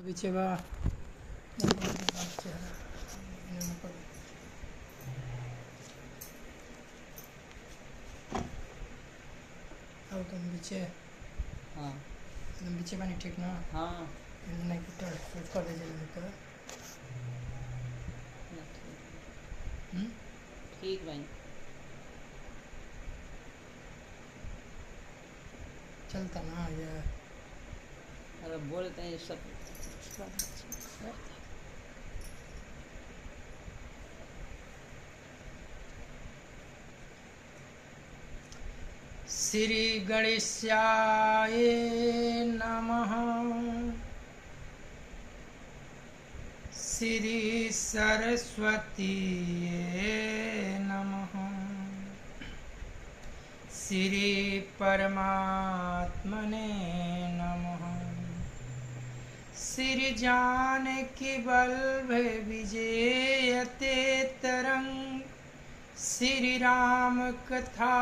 Biche va. अब तुम बिचे हाँ तुम बिचे बनी ठीक ना हाँ नहीं कुछ सोच कर दे जल्दी कर ठीक भाई चलता ना ये अरे बोलते हैं सब श्री गणेशाय नमः श्री सरस्वती नमः श्री परमात्मने नमः श्री जानकी बल्लभ विजयते तरंग श्री राम कथा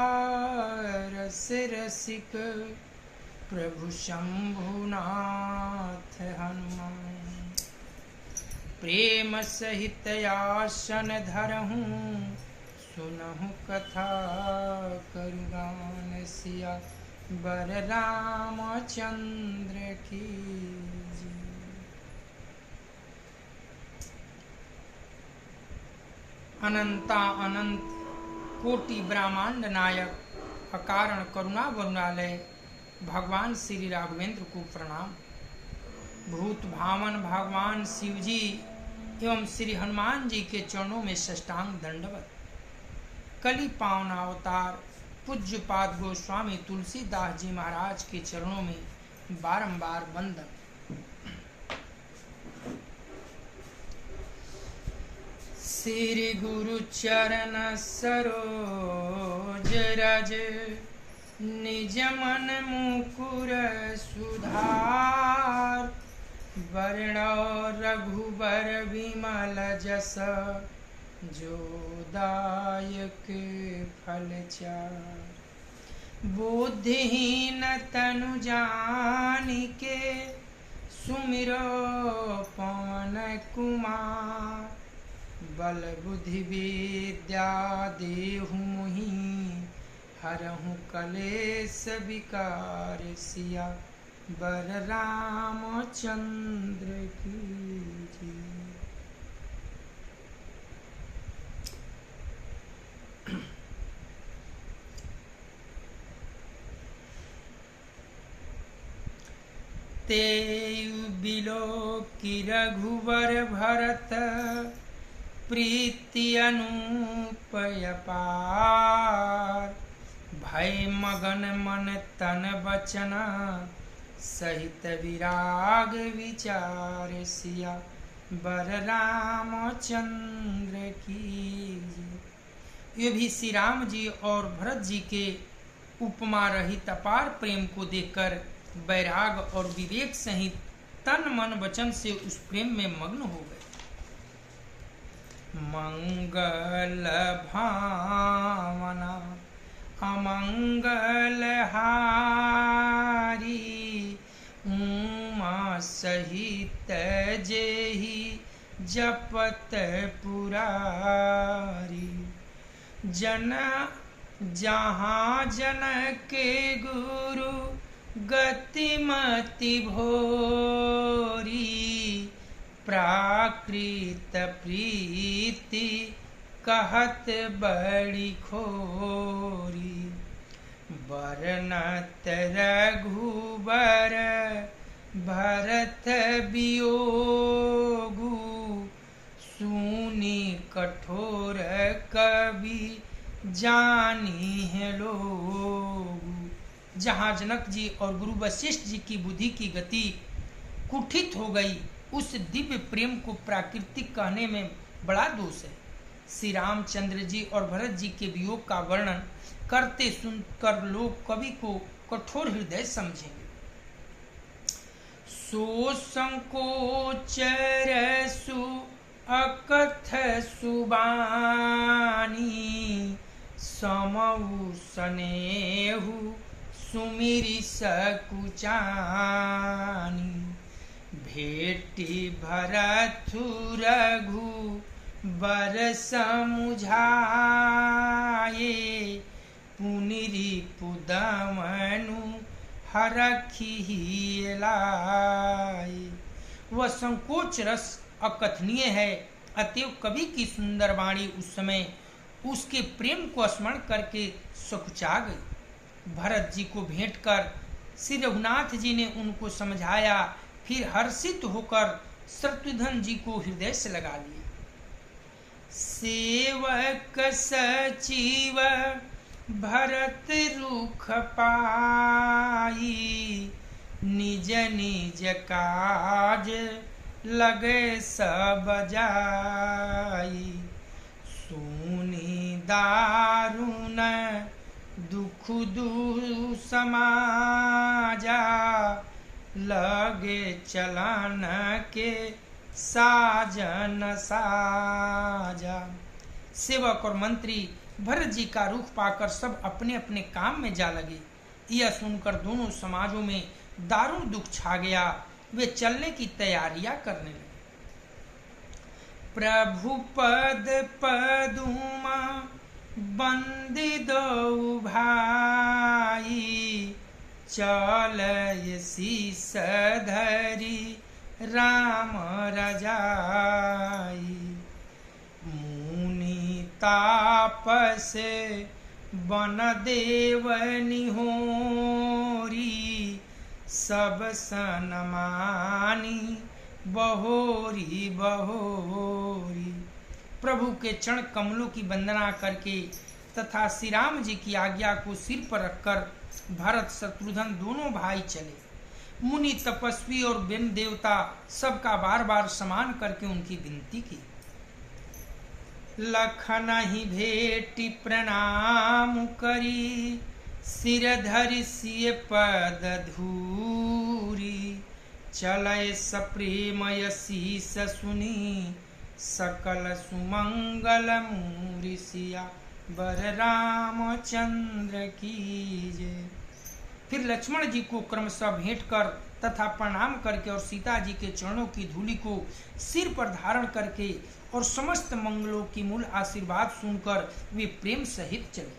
रस रसिक प्रभु शंभुनाथ हनुमान प्रेम सहित आसन धरहूँ सुनहु कथा करुगान सिया बर रामचंद्र की जय। अनंता अनंत कोटि ब्रह्मांड नायक अकारण करुणा वरुणालय भगवान श्री राघवेंद्र को प्रणाम। भूत भावन भगवान शिव जी एवं श्री हनुमान जी के चरणों में साष्टांग दंडवत। कली पावन अवतार पूज्य पाद गोस्वामी तुलसीदास जी महाराज के चरणों में बारंबार वंदन। श्री गुरु चरण सरोज रज निज मन मुकुर सुधार वर्णो रघुबर विमल जस जो दायक फल चार बुद्धिहीन तनु जानिके सुमिरो पवन कुमार बल बुद्धि विद्या देहु मुहि हरहु कलेश विकार सिया बर रामचंद्र की जय। तेयु बिलो की रघुवर भरत प्रीति अनुपय पार भय मगन मन तन बचना सहित विराग विचार सिया बर रामचंद्र की जय। ये भी श्री राम जी और भरत जी के उपमा रहित अपार प्रेम को देखकर वैराग और विवेक सहित तन मन वचन से उस प्रेम में मग्न हो गए। मंगल भावना अमंगल हारी उमा सहित जेहि जपत पुरारी जन जहाँ जन के गुरु गतिमति भोरी प्राकृत प्रीति कहत बड़ी खोरी बरनत रघुबर भरत वियोगु सुनी कठोर कवि जानी है लोगु। जहाँ जनक जी और गुरु वशिष्ठ जी की बुद्धि की गति कुठित हो गई उस दिव्य प्रेम को प्राकृतिक कहने में बड़ा दोष है। श्री रामचंद्र जी और भरत जी के वियोग का वर्णन करते सुनकर लोग कवि को कठोर हृदय समझेंगे। सो संकोच रसु अकथ सुबानी समऊ सनेहु सुमिरि सकुचानी भेटी भरथु रघु बर समुझाए, पुनिरि पुदमनु हरखी लाए। वह संकोच रस अकथनीय है, अतएव कवि की सुंदर वाणी उस समय उसके प्रेम को स्मरण करके सकुचा गई। भरत जी को भेंट कर श्री रघुनाथ जी ने उनको समझाया, फिर हर्षित होकर शत्रुघ्न जी को हृदय से लगा लिया। सेवक सचिव भरत रुख पाई, निज निज काज लगे सब जाई। सुनी दारुण दुख दुसमाजा, लगे चलन के साजन साजा। सेवक और मंत्री भरत जी का रुख पाकर सब अपने अपने काम में जा लगे। यह सुनकर दोनों समाजों में दारुण दुख छा गया। वे चलने की तैयारियां करने लगे। प्रभु पद पदुमा बंदी दो भाई, चलय शीस धरी राम रजाई। मुनि तापस बन देव निहोरी, सब सनमानी बहोरी बहोरी। प्रभु के चरण कमलों की वंदना करके तथा श्री राम जी की आज्ञा को सिर पर रखकर भरत शत्रुघ्न दोनों भाई चले। मुनि तपस्वी और वन देवता सबका बार बार सम्मान करके उनकी विनती की। लखन ही भेटी प्रणाम करी, सिर धरि सिय पद धूरी। चलय सप्रेमय शीस सुनी, सकल सुमंगल मूरि सिया बर रामचंद्र की जय। फिर लक्ष्मण जी को क्रमशः भेंट कर तथा प्रणाम करके और सीता जी के चरणों की धूलि को सिर पर धारण करके और समस्त मंगलों की मूल आशीर्वाद सुनकर वे प्रेम सहित चले।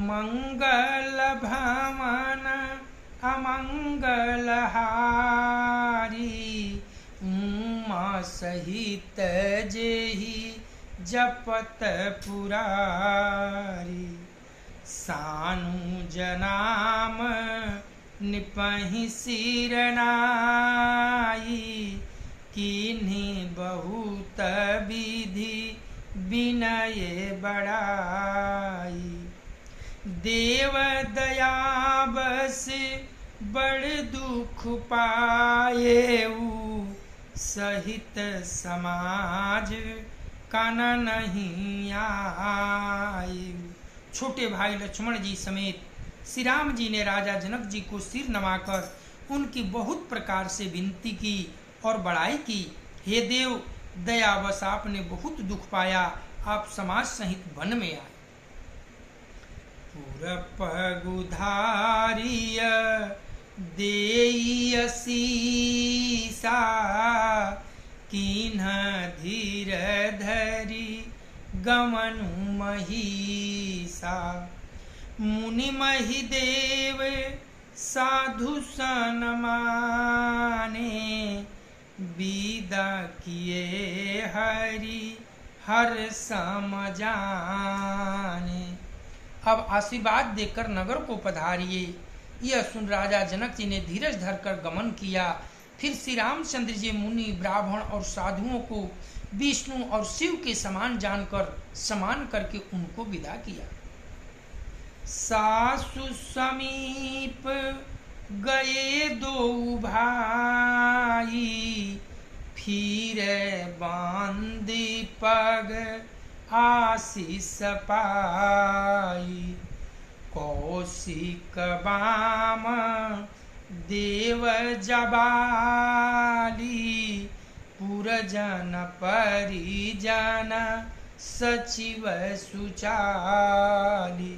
मंगल भवन अमंगल हारी, उमा सहित जेहि जपत पुरारी। सानुज नाम निपहि सिरनाई, किन्हीं बहुत विधि विनय बड़ाई। देव दया बस बड़ दुख पाएऊ, सहित समाज कान नहीं आए। छोटे भाई लक्ष्मण जी समेत श्री राम जी ने राजा जनक जी को सिर नवाकर उनकी बहुत प्रकार से विनती की और बड़ाई की। हे देव, दयावश आपने बहुत दुख पाया, आप समाज सहित वन में आए। पुरपगुधारिय देई असीसा, कीन्ह धीर धरी गमनु महिषा। मुनि महि देव साधु सनमाने, विदा किए हरि हर समझाने। अब आशीर्वाद देकर नगर को पधारिए। यह सुन राजा जनक जी ने धीरज धरकर गमन किया। फिर श्री रामचंद्र जी मुनि ब्राह्मण और साधुओं को विष्णु और शिव के समान जानकर समान करके उनको विदा किया। सासु समीप गए दो भाई, फिर बांधी पग आशीष पाई। कौशिक बाम देव जबाली, पुरजन परिजन सचिव सुचाली।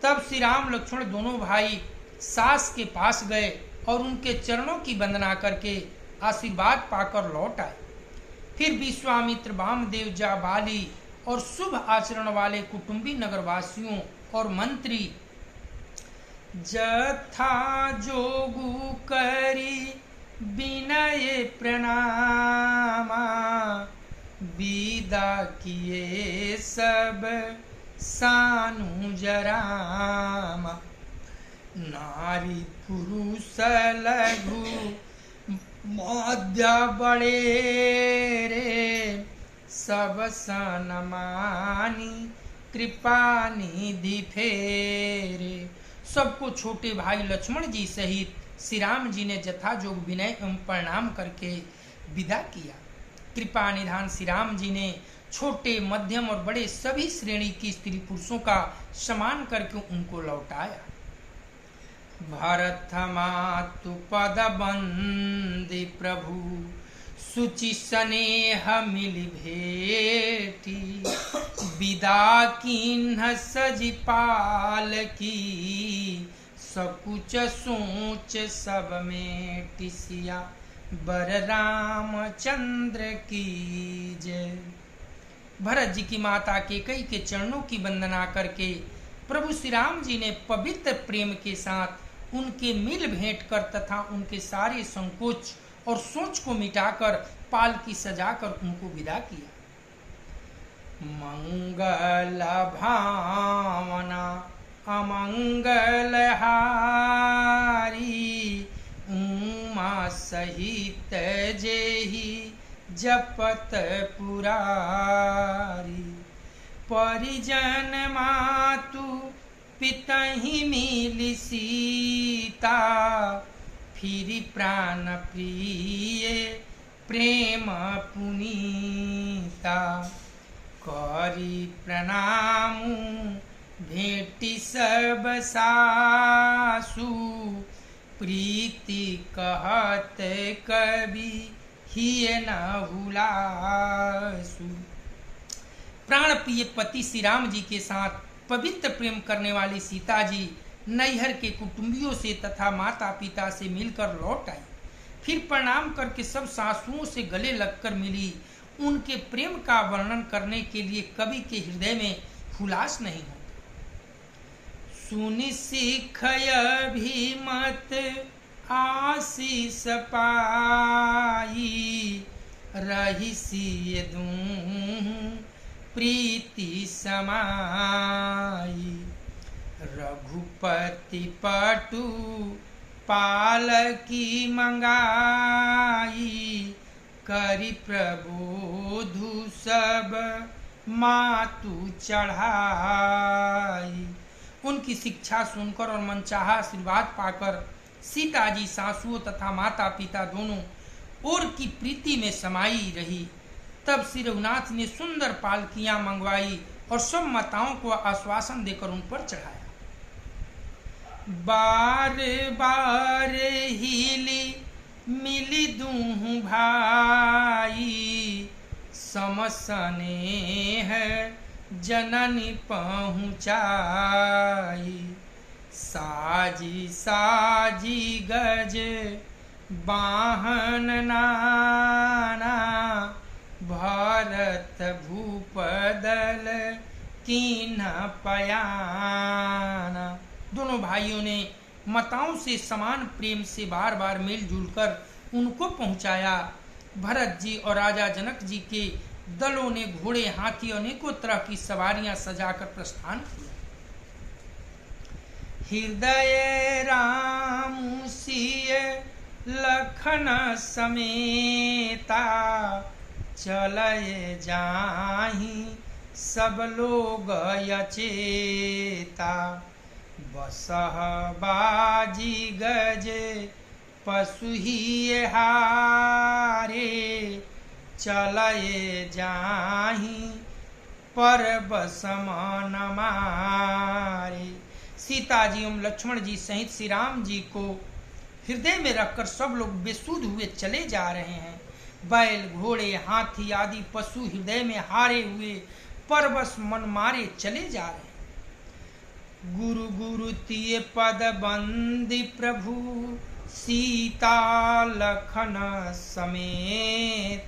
तब श्री राम लक्ष्मण दोनों भाई सास के पास गए और उनके चरणों की वंदना करके आशीर्वाद पाकर लौट आए। फिर विश्वामित्र, वामदेव, जाबाली और शुभ आचरण वाले कुटुंबी नगरवासियों और मंत्री जथा जोगु करी विनय प्रणामा, विदा किए सब सानुज रामा। नारी पुरुष लघु मध्य बड़े रे, सब सनमानी कृपा निधि फेरे। सबको छोटे भाई लक्ष्मण जी सहित श्री राम जी ने जथाजोग विनय एवं प्रणाम करके विदा किया। कृपा निधान श्री राम जी ने छोटे, मध्यम और बड़े सभी श्रेणी की स्त्री पुरुषों का सम्मान करके उनको लौटाया। भरत मातु पद बंदी प्रभु, सुचि स्नेह मिली भेटी, विदा कीन्ह सजी पाल की, सकुच सोच सब में टिसिया, बर रामचंद्र की जय। भरत जी की माता केकई के चरणों की वंदना करके प्रभु श्री राम जी ने पवित्र प्रेम के साथ उनके मिल भेंट कर तथा उनके सारे संकोच और सोच को मिटाकर पालकी सजाकर उनको विदा किया। मंगल भावना अमंगल हारी, उमा सहित जेहि जपत पुरारी, परिजन मातु पितहि मिली सीता, फिरी प्राण प्रिय प्रेम पुनीता, करी प्रणामु भेटी सब सासु, प्रीति कहत कवि हिय न हुलासु। प्राण प्रिय पति श्री राम जी के साथ पवित्र प्रेम करने वाली सीता जी नैहर के कुटुंबियों से तथा माता पिता से मिलकर लौट आई। फिर प्रणाम करके सब सासुओं से गले लगकर मिली। उनके प्रेम का वर्णन करने के लिए कवि के हृदय में हुलास नहीं होता। सुनि सिखय अभिमत आशीष पाई, रही सिय दूँ प्रीति समाई, रघुपति पटु पालकी मंगाई, करि प्रबोधु सब मातु चढ़ाई। उनकी शिक्षा सुनकर और मनचाहा आशीर्वाद पाकर सीता जी सासुओं तथा माता पिता दोनों और की प्रीति में समाई रही। तब श्री रघुनाथ ने सुंदर पालकियां मंगवाई और सब माताओं को आश्वासन देकर उन पर चढ़ाया। बार बार हिली मिली दूँ भाई, समसने है जननी पहुँचाई, साजी साजी गज वाहन नाना, भारत भूपदल कीन्ह पयाना। दोनों भाइयों ने माताओं से समान प्रेम से बार बार मिलजुल कर उनको पहुंचाया। भरत जी और राजा जनक जी के दलों ने घोड़े, हाथी, अनेकों तरह की सवारियां सजाकर प्रस्थान किया। हृदय राम सिय लखन समेता, चलय जाहि सब लोग अचेता, बसह बाजी गज पशु ही हारे, चलय जाहि पर बसमान मारे। सीता जी एवं लक्ष्मण जी सहित श्री राम जी को हृदय में रखकर सब लोग बेसुध हुए चले जा रहे हैं। बैल, घोड़े, हाथी आदि पशु हृदय में हारे हुए परवश मन मारे चले जा रहे हैं। गुरु गुरु तिय पद बंदी प्रभु, सीता लखन समेत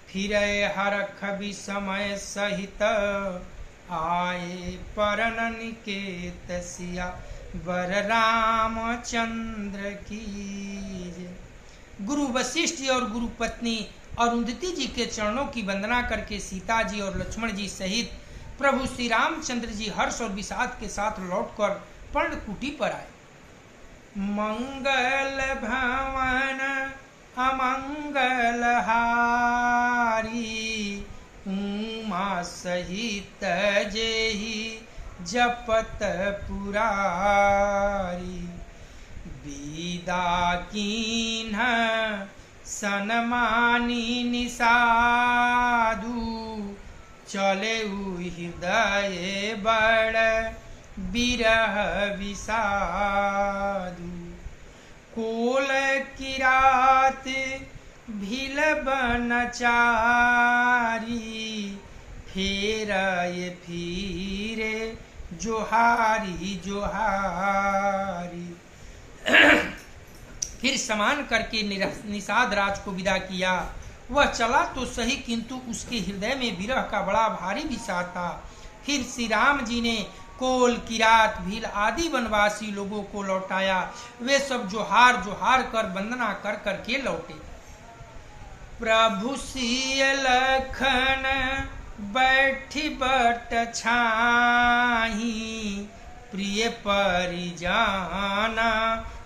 फिरे हरख विसमय सहित आए परन निकेत सिया वर रामचंद्र की जय। गुरु वशिष्ठ जी और गुरु पत्नी अरुंधति जी के चरणों की वंदना करके सीता जी और लक्ष्मण जी सहित प्रभु श्री रामचंद्र जी हर्ष और विषाद के साथ लौटकर पर्णकुटी पर आए। मंगल भवन अमंगल हारी उमा सहित जेहि जपत पुरारी विदा कीन्ह सनमानी निसाधु चले हृदय बड़ बिरह विषादु कोल किरात भिल बनचारी फेरय फिरे जोहारी जोहारी। फिर समान करके निषाद राज को विदा किया। वह चला तो सही किंतु उसके हृदय में विरह का बड़ा भारी विषाद था। फिर श्री राम जी ने कोल किरात भील आदि वनवासी लोगों को लौटाया। वे सब जोहार जोहार कर वंदना कर करके लौटे। प्रभु सिय लखन बैठी बट छाही प्रिय परिजाना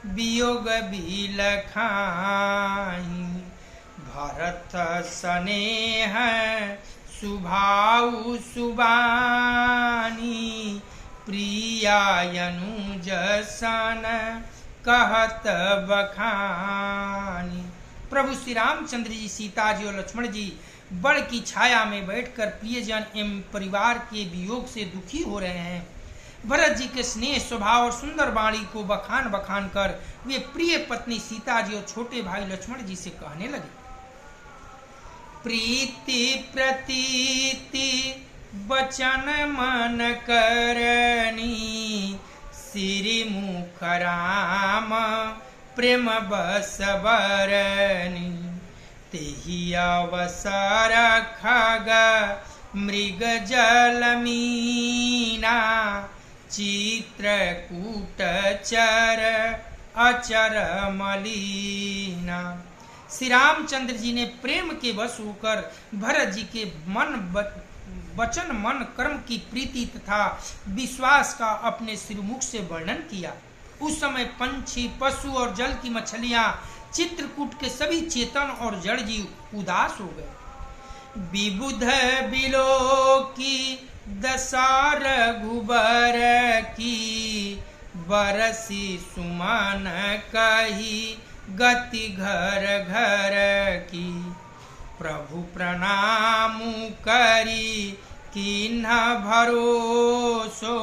वियोग बिलखाही भरत स्नेह सुभाउ सुबानी प्रियायनुज सन कहत बखानी। प्रभु श्री रामचंद्र जी, सीता जी और लक्ष्मण जी बड़ की छाया में बैठकर प्रियजन एवं परिवार के वियोग से दुखी हो रहे हैं। भरत जी के स्नेह स्वभाव और सुंदर वाणी को बखान बखान कर वे प्रिय पत्नी सीता जी और छोटे भाई लक्ष्मण जी से कहने लगे। प्रीति प्रतीति बचन मन करनी श्री मुख राम प्रेम बस बरनी तेहि अवसर खग मृग जलमीना चित्रकूट चर अचर मलीना। श्री रामचंद्र जी ने प्रेम के वश होकर भरत जी के वचन मन कर्म की प्रीति तथा विश्वास का अपने श्रीमुख से वर्णन किया। उस समय पंछी पशु और जल की मछलियां चित्रकूट के सभी चेतन और जड़ जीव उदास हो गए। विबुध बिलो की दशा रघुबर की बरसी सुमन कही गति घर घर की प्रभु प्रणाम करी किन्ह भरोसो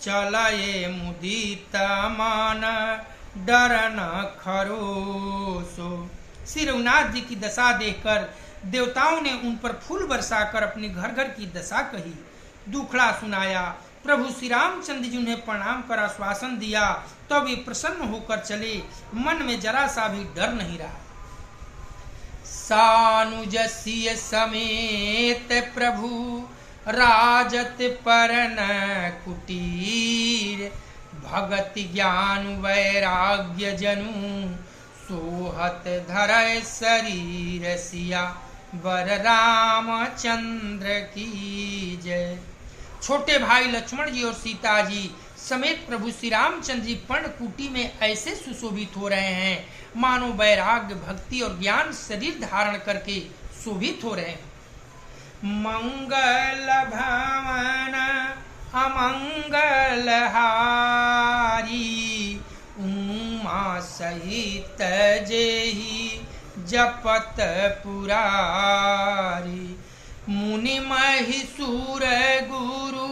चलये मुदित मन डरन खरोसो। श्री रघुनाथ जी की दशा देखकर देवताओं ने उन पर फूल बरसाकर अपने घर घर की दशा कही, दुखड़ा सुनाया। प्रभु श्री रामचंद्र जी उन्हें प्रणाम कर आश्वासन दिया, तब वे प्रसन्न होकर चले। मन में जरा सा भी डर नहीं रहा। सानुजस्य समेत प्रभु राजत परन कुटीर भगति ज्ञान वैराग्य जनु सोहत धरय शरीर सिया वर रामचंद्र की जय। छोटे भाई लक्ष्मण जी और सीता जी समेत प्रभु श्री रामचंद्र जी पर्णकुटी में ऐसे सुशोभित हो रहे हैं मानो वैराग्य भक्ति और ज्ञान शरीर धारण करके शोभित हो रहे हैं। मंगल भवन अमंगल हारी उमा सहित जेहि जपत पुरारी मुनि महिषूर गुरु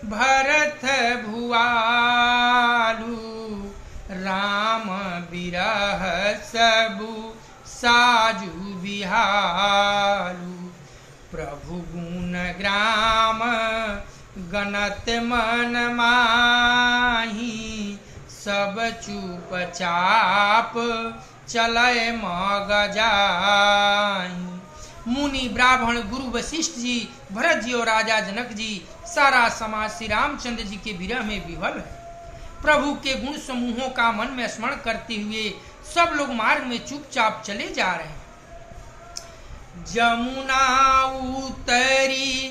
भरत भुआलु राम बिरह सबु साजु बिहालु प्रभु गुण ग्राम गणत मन माही सब चुपचाप चलय मग जाई। मुनि ब्राह्मण गुरु वशिष्ठ जी, भरत जी और राजा जनक जी, सारा समाज श्री रामचंद्र जी के विरह में विह्वल है। प्रभु के गुण समूहों का मन में स्मरण करते हुए सब लोग मार्ग में चुपचाप चले जा रहे हैं। जमुना उतरी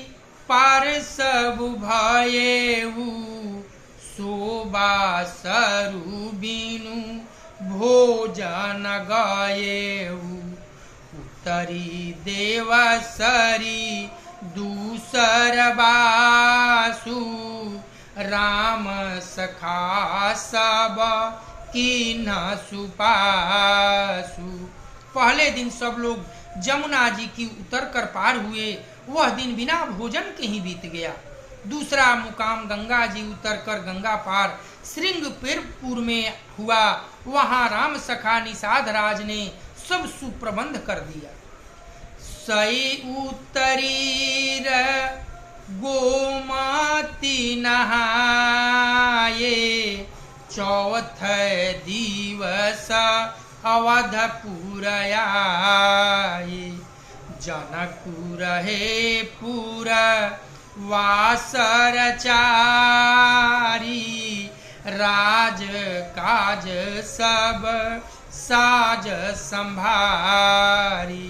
पार सब भयेऊ, शोभा सरु बिनु भोजन गयेऊ। उतरी देवसरी दूसर बासु, राम सखा सब कीन सुपासु। पहले दिन सब लोग जमुना जी की उतर कर पार हुए। वह दिन बिना भोजन के ही बीत गया। दूसरा मुकाम गंगा जी उतर कर गंगा पार श्रृंगपेरपुर में हुआ। वहां राम सखा निषाद राज ने सब सुप्रबंध कर दिया। सई उतरी गोमती नहाये, चौथ दिवस अवधपुर आये। जनकपुर हे पुर वासर चारी, राज काज सब साज संभारी।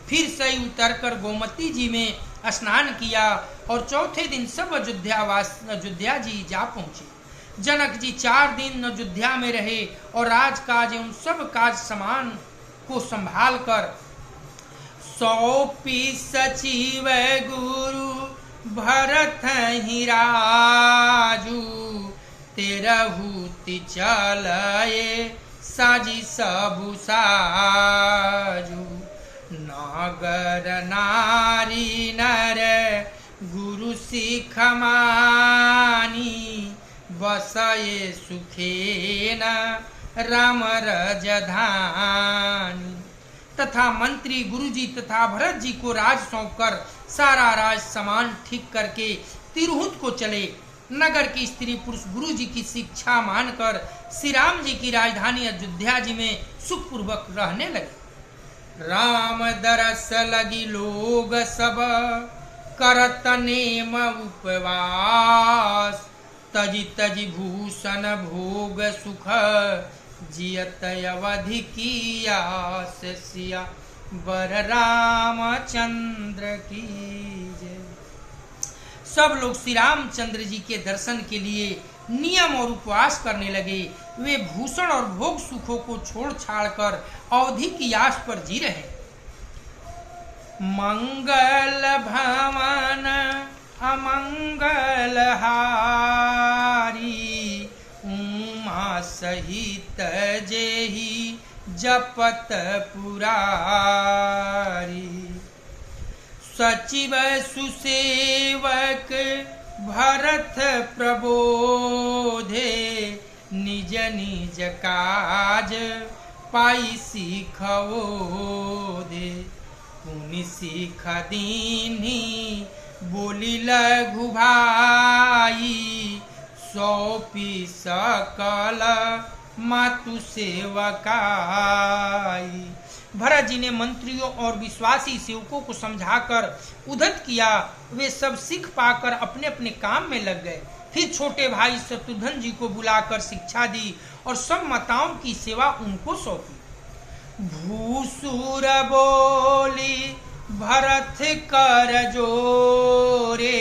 फिर से उतरकर गोमती जी में स्नान किया और चौथे दिन सब अयोध्या जी जा पहुंचे। जनक जी 4 दिन अयोध्या में रहे और राजकाज एवं सब काज समान को संभाल कर सौंपी सचिव गुरु भरत ही राजू। तेरहुति चलये साजी सबु साजू। नागर नारी नर गुरु सिख मानी, बसये सुखेन राम राजधानी। तथा मंत्री गुरुजी तथा भरत जी को राज सौंपकर सारा राज सामान ठीक करके तिरहुत को चले। नगर की स्त्री पुरुष गुरु जी की शिक्षा मानकर श्री राम जी की राजधानी अयोध्या जी में सुखपूर्वक रहने लगे। राम दरस लगी लोग सब करत नेम उपवास। तजी तजी भूषण भोग सुख जियत अवधि की आस। सिया बर रामचंद्र की जय। सब लोग श्री रामचंद्र जी के दर्शन के लिए नियम और उपवास करने लगे। वे भूषण और भोग सुखों को छोड़ छाड़ कर अवधि की आस पर जी रहे। मंगल भवन अमंगल हारी, उमा सहित जेहि जपत पुरारी। सचिव सुसेवक भरत प्रबोधे, निज निज काज पाई सीखवो दे। पुनि सीख दीन्ही बोली लघु भाई, सौंपी सकल मातु सेवकाई। भरत जी ने मंत्रियों और विश्वासी सेवकों को समझाकर उद्धत किया। वे सब सीख पाकर अपने अपने काम में लग गए। फिर छोटे भाई शत्रुघ्न जी को बुलाकर शिक्षा दी और सब माताओं की सेवा उनको सौंपी। भूसुर बोली भरत कर जोरे,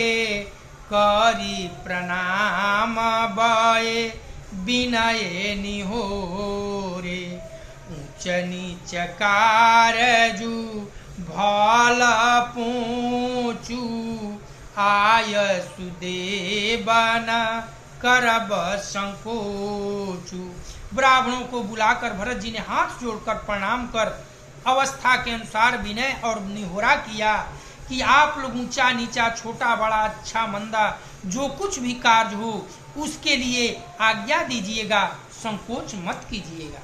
करी प्रणाम बये विनय निहोरे। ऊंच नीच कारजू भल पूछू, आय सुदेवन करब संकोचू। ब्राह्मणों को बुलाकर भरत जी ने हाथ जोड़कर प्रणाम कर अवस्था के अनुसार विनय और निहोरा किया कि आप लोग ऊंचा नीचा छोटा बड़ा अच्छा मंदा जो कुछ भी कार्य हो उसके लिए आज्ञा दीजिएगा, संकोच मत कीजिएगा।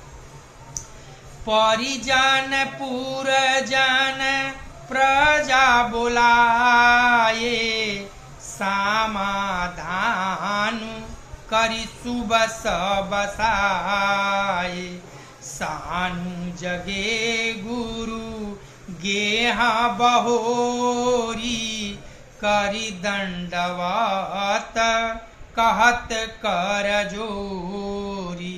परिजन पुरजन प्रजा बोलाए, समाधान करि सुबस बसाए सानु जगे गुरु गेहा बहोरी करि दंडवत कहत कर जोरी।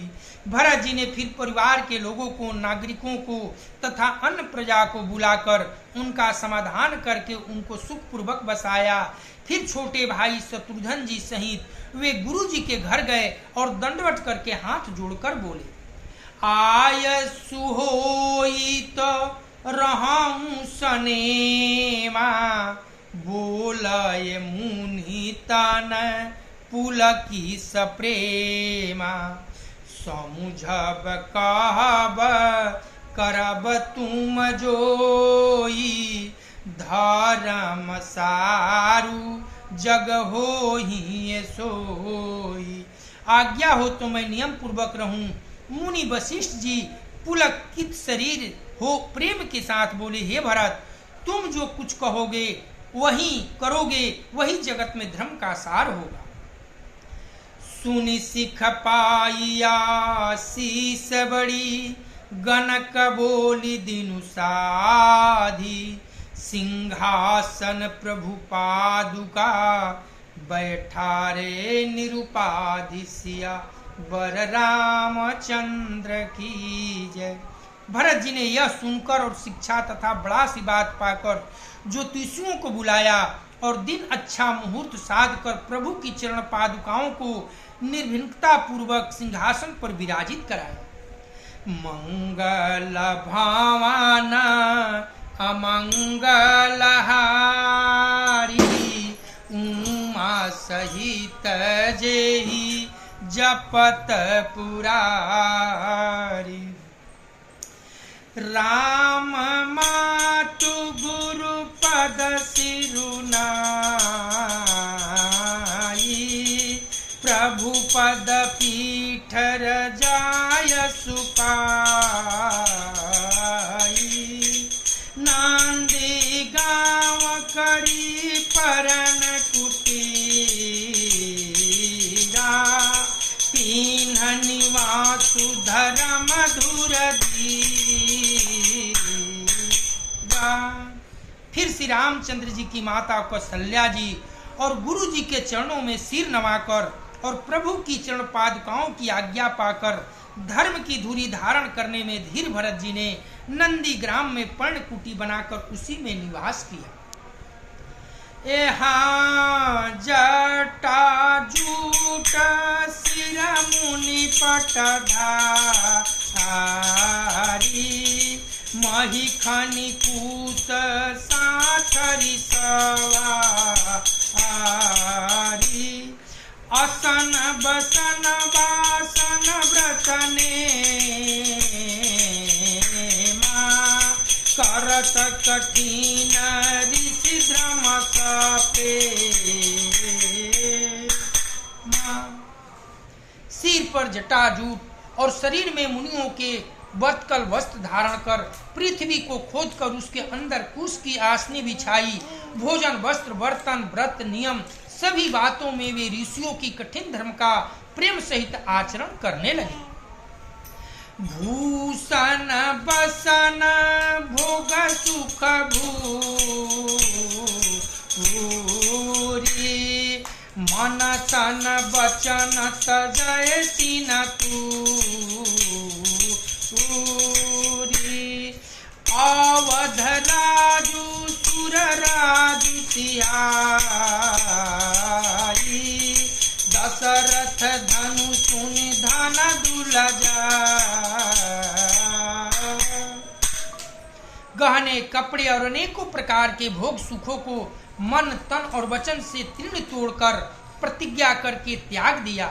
भरत जी ने फिर परिवार के लोगों को, नागरिकों को तथा अन्य प्रजा को बुलाकर उनका समाधान करके उनको सुखपूर्वक बसाया। फिर छोटे भाई शत्रुघ्न जी सहित वे गुरु जी के घर गए और दंडवत करके हाथ जोड़कर बोले, आय सुहोई तो रहूं सनेमा बोलय मुनि तन पुलकी सप्रेमा समुझब कहब करब तुम जोई धर्म सारू जग हो ही सोई। आज्ञा हो तो मैं नियम पूर्वक रहूं। मुनि वशिष्ठ जी पुलकित शरीर हो प्रेम के साथ बोले, हे भरत, तुम जो कुछ कहोगे वही करोगे, वही जगत में धर्म का सार होगा। सुनि सिख पाइया शीस बड़ी गनक बोली दिनु साधी सिंहासन प्रभु पादुका बैठारे निरुपाधि सिया बर रामचंद्र की जय। भरत जी ने यह सुनकर और शिक्षा तथा बड़ा सी बात पाकर ज्योतिषियों को बुलाया और दिन अच्छा मुहूर्त साध कर प्रभु की चरण पादुकाओं को निर्भीकता पूर्वक सिंहासन पर विराजित कराया। मंगल भावन अमंगल हारी उमा सहित जेहि जपत पुरारी। राम मातु गुरु पद सिरुनाई प्रभु पद पीठ रजाय सुपाई। नांदी गाँव करी परन कुटीरा तीन निवासु धर्म धुर फिर श्री रामचंद्र जी की माता कौशल्या जी और गुरु जी के चरणों में सिर नवाकर और प्रभु की चरण पादुकाओं की आज्ञा पाकर धर्म की धुरी धारण करने में धीर भरत जी ने नंदी ग्राम में पर्णकुटी बनाकर उसी में निवास किया। एहाँ जटा जूट सिर मुनि पटधारी मही खनि पूत साथरी सवारी असन बसन वासन व्रतने माँ करत कठिन ऋषि ध्रम कपे माँ। सिर पर जटाजूट और शरीर में मुनियों के वर्तकल वस्त्र धारण कर पृथ्वी को खोदकर उसके अंदर कुश की आसनी बिछाई। भोजन वस्त्र बर्तन व्रत नियम सभी बातों में वे ऋषियों की कठिन धर्म का प्रेम सहित आचरण करने लगे। भूषण बसन भोग सुख भूरी मन तन बचन तजय तीन तूरी अवध राजू सुर राजू सिहाई दशरथ धनु सुनि धन दुलजा। गहने कपड़े और अनेकों प्रकार के भोग सुखों को मन तन और वचन से तृण तोड़कर प्रतिज्ञा करके त्याग दिया।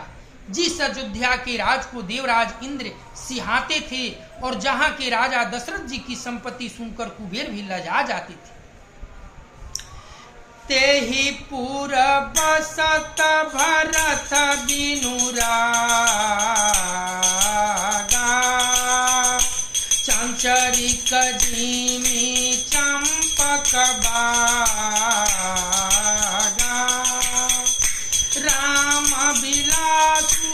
जिस अयोध्या के राज को देवराज इंद्र सिहाते थे और जहां के राजा दशरथ जी की संपत्ति सुनकर कुबेर भी लजा जाते थे। तेहि पुर बसत भरत बिनु रागा चंचरिक जिमी चंपक बागा राम बिलासु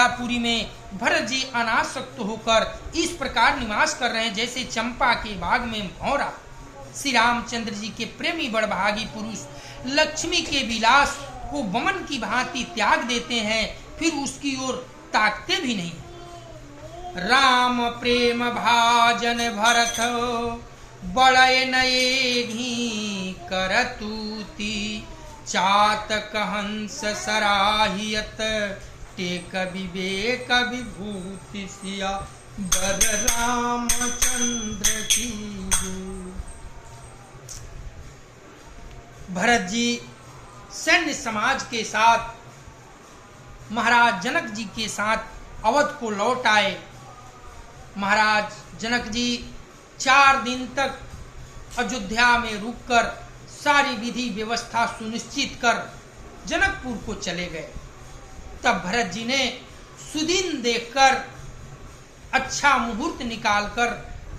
मथुरापुरी में भरत जी अनासक्त होकर इस प्रकार निवास कर रहे हैं जैसे चंपा के बाग में भौरा। श्री रामचंद्र जी के प्रेमी बड़भागी पुरुष लक्ष्मी के विलास को वमन की भांति त्याग देते हैं, फिर उसकी ओर ताकते भी नहीं। राम प्रेम भाजन भरत बड़य नये घी करतूती चातक हंस सराहियत टेक विवेक विभूति सिया बर रामचंद्र की। भरत जी सैन्य समाज के साथ महाराज जनक जी के साथ अवध को लौट आए। महाराज जनक जी 4 दिन तक अयोध्या में रुककर सारी विधि व्यवस्था सुनिश्चित कर जनकपुर को चले गए। तब भरत जी ने सुदिन देखकर अच्छा मुहूर्त निकालकर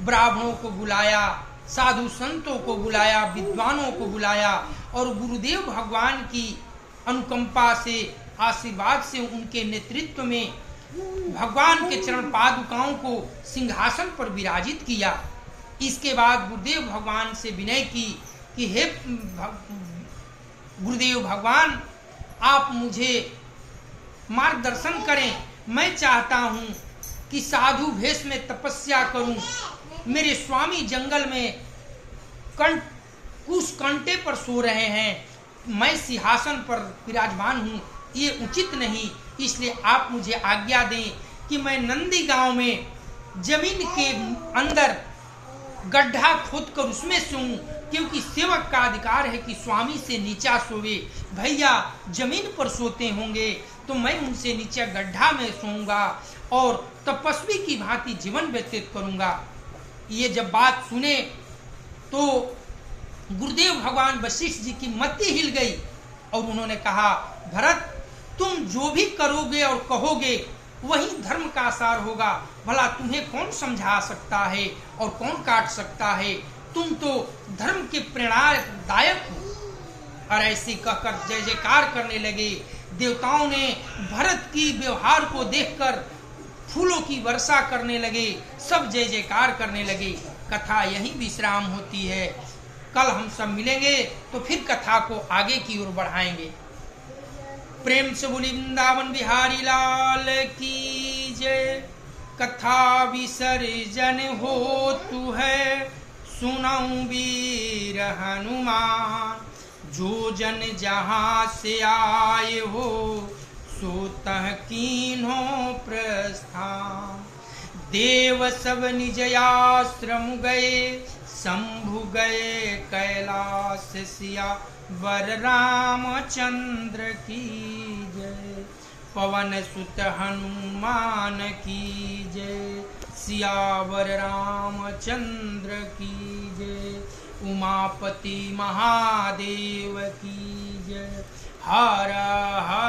ब्राह्मणों को बुलाया, साधु संतों को बुलाया, विद्वानों को बुलाया और गुरुदेव भगवान की अनुकंपा से, आशीर्वाद से उनके नेतृत्व में भगवान के चरण पादुकाओं को सिंहासन पर विराजित किया। इसके बाद गुरुदेव भगवान से विनय की कि हे गुरुदेव भगवान, आप मुझे मार्गदर्शन करें। मैं चाहता हूं कि साधु भेष में तपस्या करूं। मेरे स्वामी जंगल में कुछ कांटे पर सो रहे हैं, मैं सिंहासन पर विराजमान हूं, ये उचित नहीं। इसलिए आप मुझे आज्ञा दें कि मैं नंदी गांव में जमीन के अंदर गड्ढा खोदकर उसमें सोऊं, क्योंकि सेवक का अधिकार है कि स्वामी से नीचा सोवे। भैया जमीन पर सोते होंगे तो मैं उनसे नीचे गड्ढा में सोऊंगा और तपस्वी की भांति जीवन व्यतीत करूंगा। ये जब बात सुने तो गुरुदेव भगवान वशिष्ठ जी की मति हिल गई और उन्होंने कहा, भरत तुम जो भी करोगे और कहोगे वही धर्म का आसार होगा। भला तुम्हें कौन समझा सकता है और कौन काट सकता है? तुम तो धर्म के प्रेरणादायक हो। और ऐसे कहकर जय जयकार करने लगे। देवताओं ने भरत की व्यवहार को देखकर फूलों की वर्षा करने लगे, सब जय जयकार करने लगे। कथा यहीं विश्राम होती है। कल हम सब मिलेंगे तो फिर कथा को आगे की ओर बढ़ाएंगे। प्रेम से बोली वृंदावन बिहारी लाल की जय। कथा विसर्जन हो तू है, सुनाऊं वीर हनुमान। जो जन जहाँ से आए हो, सो तह कीन्हो प्रस्थान। देव सब निज आश्रम गए, शंभु गए कैलाश सिया वर रामचंद्र की जय। पवन सुत हनुमान की जय, सियावर रामचंद्र की जय। उमापति महादेव की जय। हर हर